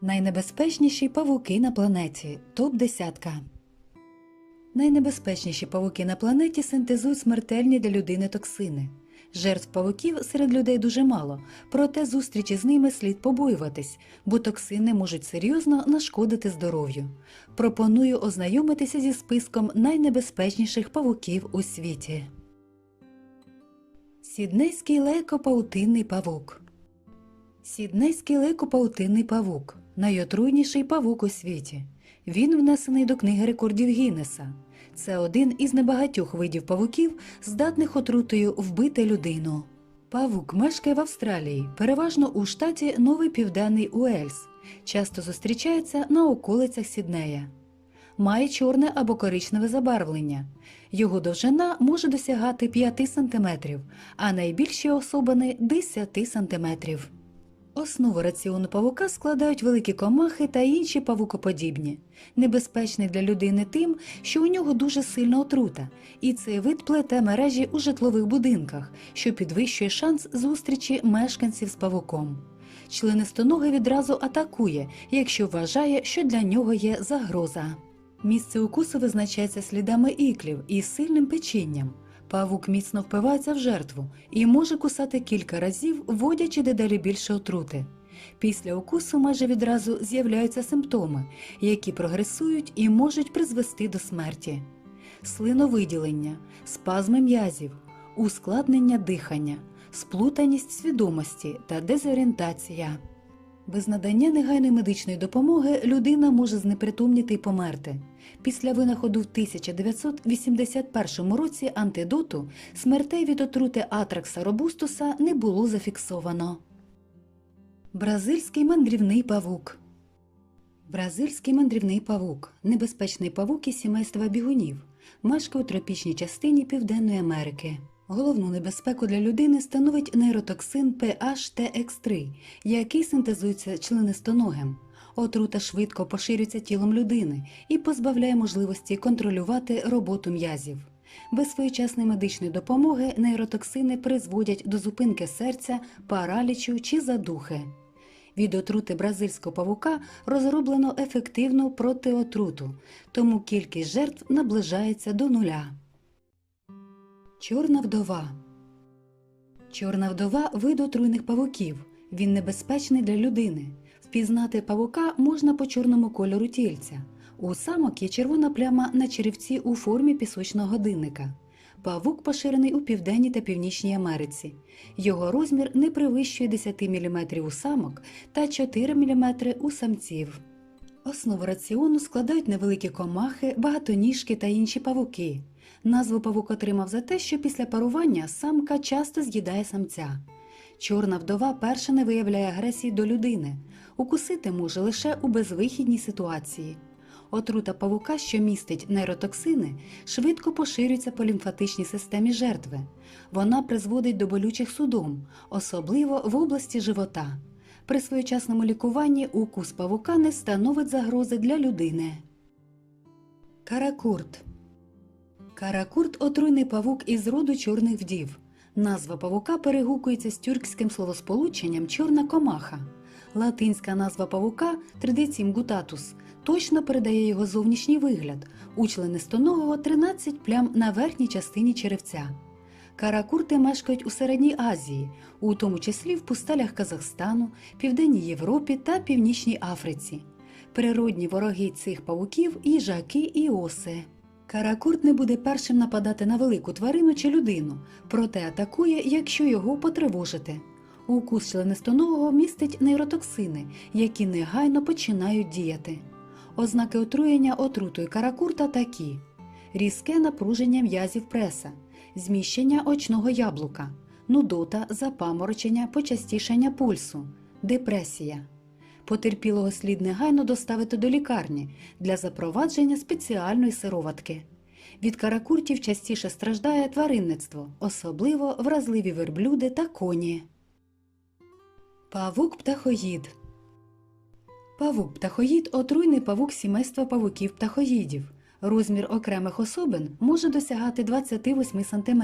Найнебезпечніші павуки на планеті. Топ-10. Найнебезпечніші павуки на планеті синтезують смертельні для людини токсини. Жертв павуків серед людей дуже мало, проте зустрічі з ними слід побоюватись, бо токсини можуть серйозно нашкодити здоров'ю. Пропоную ознайомитися зі списком найнебезпечніших павуків у світі. Сіднейський лейкопаутинний павук. Сіднейський лейкопаутинний павук – найотруйніший павук у світі. Він внесений до книги рекордів Гіннеса. Це один із небагатьох видів павуків, здатних отрутою вбити людину. Павук мешкає в Австралії, переважно у штаті Новий Південний Уельс. Часто зустрічається на околицях Сіднея. Має чорне або коричневе забарвлення. Його довжина може досягати 5 см, а найбільші особини – 10 см. Основу раціону павука складають великі комахи та інші павукоподібні. Небезпечний для людини тим, що у нього дуже сильна отрута, і цей вид плете мережі у житлових будинках, що підвищує шанс зустрічі мешканців з павуком. Членистоногий відразу атакує, якщо вважає, що для нього є загроза. Місце укусу визначається слідами іклів і сильним печінням. Павук міцно впивається в жертву і може кусати кілька разів, вводячи дедалі більше отрути. Після укусу майже відразу з'являються симптоми, які прогресують і можуть призвести до смерті. Слиновиділення, спазми м'язів, ускладнення дихання, сплутаність свідомості та дезорієнтація. Без надання негайної медичної допомоги людина може знепритомніти й померти. Після винаходу в 1981 році антидоту смертей від отрути Атракса робустуса не було зафіксовано. Бразильський мандрівний павук. Бразильський мандрівний павук – небезпечний павук із сімейства бігунів, мешкає у тропічній частині Південної Америки. Головну небезпеку для людини становить нейротоксин PHTX3, який синтезується членистоногим. Отрута швидко поширюється тілом людини і позбавляє можливості контролювати роботу м'язів. Без своєчасної медичної допомоги нейротоксини призводять до зупинки серця, паралічу чи задухи. Від отрути бразильського павука розроблено ефективну протиотруту, тому кількість жертв наближається до нуля. Чорна вдова. Чорна вдова – вид отруйних павуків. Він небезпечний для людини. Впізнати павука можна по чорному кольору тільця. У самок є червона пляма на черевці у формі пісочного годинника. Павук поширений у Південній та Північній Америці. Його розмір не перевищує 10 мм у самок та 4 мм у самців. Основу раціону складають невеликі комахи, багатоніжки та інші павуки. Назву павук отримав за те, що після парування самка часто з'їдає самця. Чорна вдова перша не виявляє агресії до людини. Укусити може лише у безвихідній ситуації. Отрута павука, що містить нейротоксини, швидко поширюється по лімфатичній системі жертви. Вона призводить до болючих судом, особливо в області живота. При своєчасному лікуванні укус павука не становить загрози для людини. Каракурт. Каракурт – отруйний павук із роду чорних вдів. Назва павука перегукується з тюркським словосполученням «чорна комаха». Латинська назва павука Традиціум гутатус точно передає його зовнішній вигляд. У членистоногого 13 плям на верхній частині черевця. Каракурти мешкають у Середній Азії, у тому числі в пустелях Казахстану, Південній Європі та Північній Африці. Природні вороги цих павуків – їжаки і оси. Каракурт не буде першим нападати на велику тварину чи людину, проте атакує, якщо його потривожити. Укус членистоногого містить нейротоксини, які негайно починають діяти. Ознаки отруєння отрутою каракурта такі: різке напруження м'язів преса, зміщення очного яблука, нудота, запаморочення, почастішання пульсу, депресія. Потерпілого слід негайно доставити до лікарні для запровадження спеціальної сироватки. Від каракуртів частіше страждає тваринництво, особливо вразливі верблюди та коні. Павук-птахоїд. Павук-птахоїд – отруйний павук сімейства павуків-птахоїдів. Розмір окремих особин може досягати 28 см.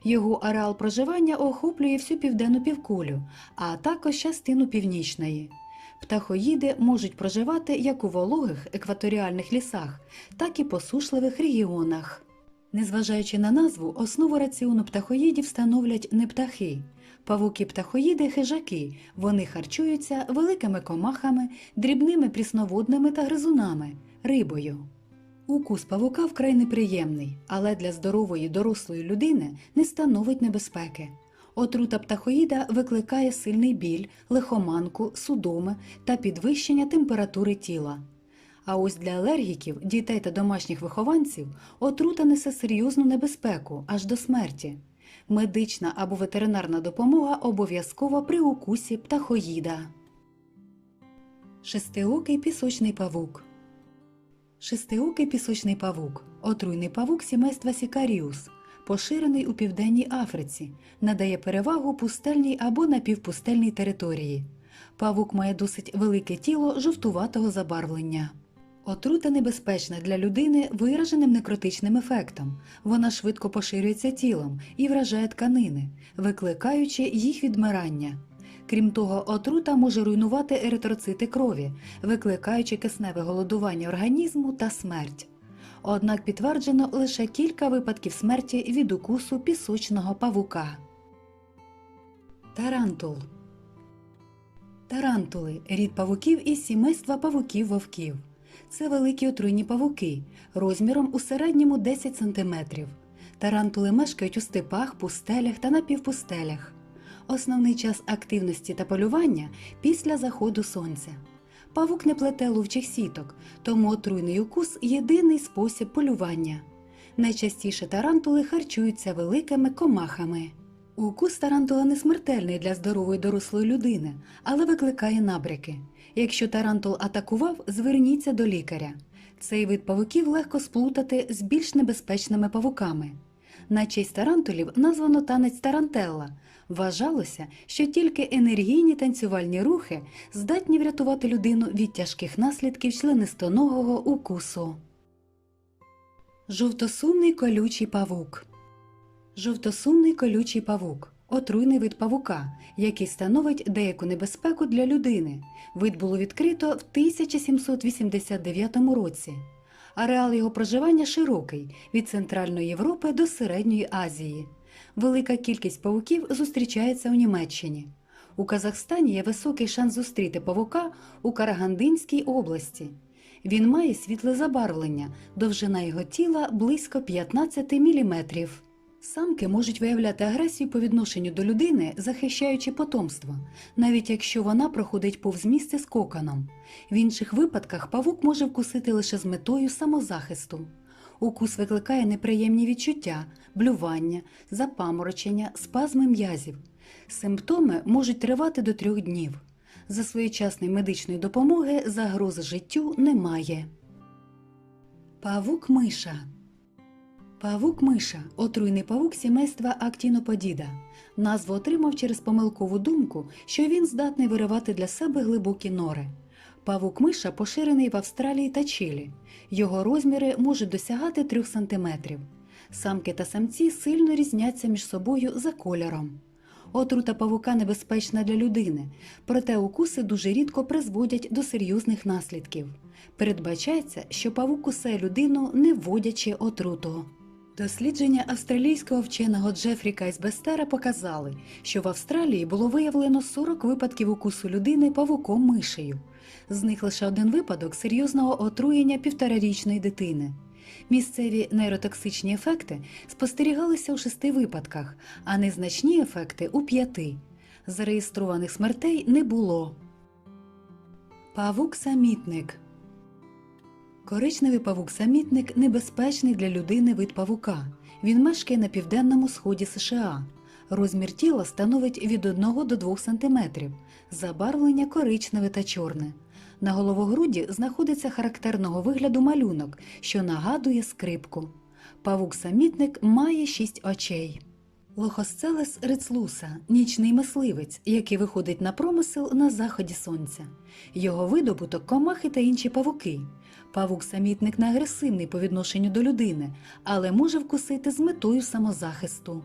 Його ареал проживання охоплює всю південну півкулю, а також частину північної. Птахоїди можуть проживати як у вологих екваторіальних лісах, так і посушливих регіонах. Незважаючи на назву, основу раціону птахоїдів становлять не птахи. Павуки-птахоїди – хижаки, вони харчуються великими комахами, дрібними прісноводними та гризунами, рибою. Укус павука вкрай неприємний, але для здорової дорослої людини не становить небезпеки. Отрута птахоїда викликає сильний біль, лихоманку, судоми та підвищення температури тіла. А ось для алергіків, дітей та домашніх вихованців отрута несе серйозну небезпеку аж до смерті. Медична або ветеринарна допомога обов'язкова при укусі птахоїда. Шестиокий пісочний павук. Шестиокий пісочний павук – отруйний павук сімейства Сікаріус, поширений у Південній Африці, надає перевагу пустельній або напівпустельній території. Павук має досить велике тіло жовтуватого забарвлення. Отрута небезпечна для людини вираженим некротичним ефектом. Вона швидко поширюється тілом і вражає тканини, викликаючи їх відмирання. Крім того, отрута може руйнувати еритроцити крові, викликаючи кисневе голодування організму та смерть. Однак підтверджено лише кілька випадків смерті від укусу пісочного павука. Тарантул. Тарантули – рід павуків із сімейства павуків-вовків. Це великі отруйні павуки, розміром у середньому 10 см. Тарантули мешкають у степах, пустелях та напівпустелях. Основний час активності та полювання – після заходу сонця. Павук не плете ловчих сіток, тому отруйний укус – єдиний спосіб полювання. Найчастіше тарантули харчуються великими комахами. Укус тарантула не смертельний для здорової дорослої людини, але викликає набряки. Якщо тарантул атакував, зверніться до лікаря. Цей вид павуків легко сплутати з більш небезпечними павуками. На честь тарантулів названо танець тарантелла. Вважалося, що тільки енергійні танцювальні рухи здатні врятувати людину від тяжких наслідків членистоногого укусу. Жовтосумний колючий павук. Жовтосумний колючий павук – отруйний вид павука, який становить деяку небезпеку для людини. Вид було відкрито в 1789 році. Ареал його проживання широкий – від Центральної Європи до Середньої Азії. Велика кількість павуків зустрічається у Німеччині. У Казахстані є високий шанс зустріти павука у Карагандинській області. Він має світле забарвлення, довжина його тіла близько 15 мм. Самки можуть виявляти агресію по відношенню до людини, захищаючи потомство, навіть якщо вона проходить повз місце з коконом. В інших випадках павук може вкусити лише з метою самозахисту. Укус викликає неприємні відчуття, блювання, запаморочення, спазми м'язів. Симптоми можуть тривати до 3 днів. За своєчасної медичної допомоги загрози життю немає. Павук-миша. Павук-миша – отруйний павук сімейства Актіноподіда. Назву отримав через помилкову думку, що він здатний виривати для себе глибокі нори. Павук-миша поширений в Австралії та Чилі. Його розміри можуть досягати 3 см. Самки та самці сильно різняться між собою за кольором. Отрута павука небезпечна для людини, проте укуси дуже рідко призводять до серйозних наслідків. Передбачається, що павук кусає людину, не вводячи отруту. Дослідження австралійського вченого Джефрі Кайсбестера показали, що в Австралії було виявлено 40 випадків укусу людини павуком-мишею. З них лише 1 випадок серйозного отруєння 1,5-річної дитини. Місцеві нейротоксичні ефекти спостерігалися у 6 випадках, а незначні ефекти – у 5. Зареєстрованих смертей не було. Павук-самітник. Коричневий павук-самітник – небезпечний для людини вид павука. Він мешкає на південному сході США. Розмір тіла становить від 1 до 2 см. Забарвлення коричневе та чорне. На головогруді знаходиться характерного вигляду малюнок, що нагадує скрипку. Павук-самітник має 6 очей. Лохосцелес рицлуса – нічний мисливець, який виходить на промисел на заході сонця. Його видобуток – комахи та інші павуки. Павук-самітник не агресивний по відношенню до людини, але може вкусити з метою самозахисту.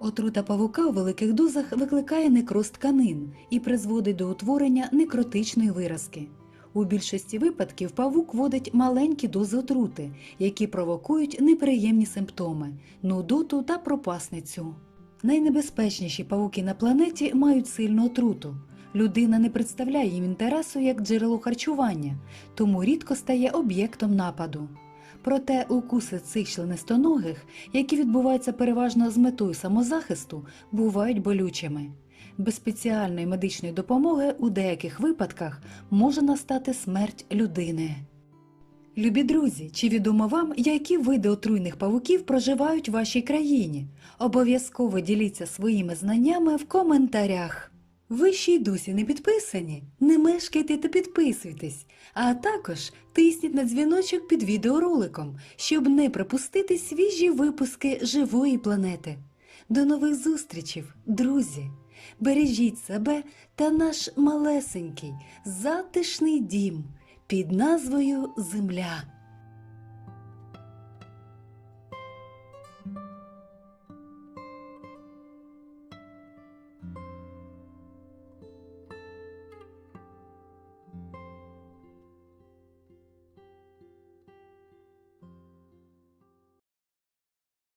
Отрута павука у великих дозах викликає некроз тканин і призводить до утворення некротичної виразки. У більшості випадків павук вводить маленькі дози отрути, які провокують неприємні симптоми – нудоту та пропасницю. Найнебезпечніші павуки на планеті мають сильну отруту. Людина не представляє їм інтересу як джерело харчування, тому рідко стає об'єктом нападу. Проте укуси цих членистоногих, які відбуваються переважно з метою самозахисту, бувають болючими. Без спеціальної медичної допомоги у деяких випадках може настати смерть людини. Любі друзі, чи відомо вам, які види отруйних павуків проживають в вашій країні? Обов'язково діліться своїми знаннями в коментарях. Ви ще й досі не підписані? Не мешкайте та підписуйтесь, а також тисніть на дзвіночок під відеороликом, щоб не пропустити свіжі випуски Живої планети. До нових зустрічей, друзі! Бережіть себе та наш малесенький, затишний дім під назвою Земля.